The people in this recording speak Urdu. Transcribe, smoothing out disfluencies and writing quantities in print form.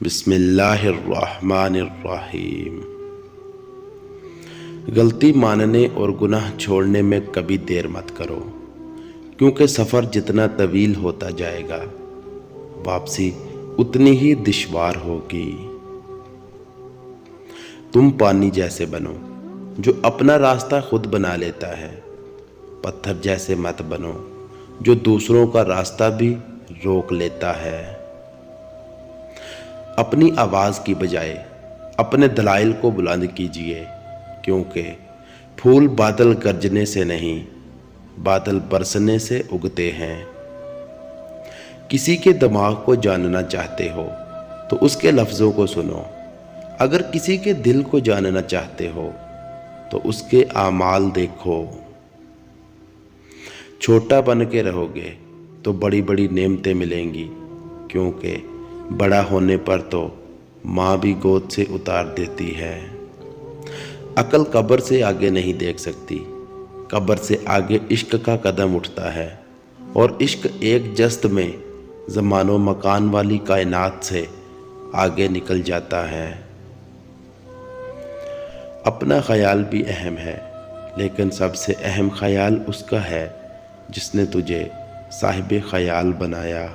بسم اللہ الرحمن الرحیم۔ غلطی ماننے اور گناہ چھوڑنے میں کبھی دیر مت کرو، کیونکہ سفر جتنا طویل ہوتا جائے گا واپسی اتنی ہی دشوار ہوگی۔ تم پانی جیسے بنو جو اپنا راستہ خود بنا لیتا ہے، پتھر جیسے مت بنو جو دوسروں کا راستہ بھی روک لیتا ہے۔ اپنی آواز کی بجائے اپنے دلائل کو بلند کیجیے، کیونکہ پھول بادل گرجنے سے نہیں، بادل برسنے سے اگتے ہیں۔ کسی کے دماغ کو جاننا چاہتے ہو تو اس کے لفظوں کو سنو، اگر کسی کے دل کو جاننا چاہتے ہو تو اس کے اعمال دیکھو۔ چھوٹا بن کے رہو گے تو بڑی بڑی نعمتیں ملیں گی، کیونکہ بڑا ہونے پر تو ماں بھی گود سے اتار دیتی ہے۔ عقل قبر سے آگے نہیں دیکھ سکتی، قبر سے آگے عشق کا قدم اٹھتا ہے، اور عشق ایک جست میں زمان و مکان والی کائنات سے آگے نکل جاتا ہے۔ اپنا خیال بھی اہم ہے، لیکن سب سے اہم خیال اس کا ہے جس نے تجھے صاحب خیال بنایا۔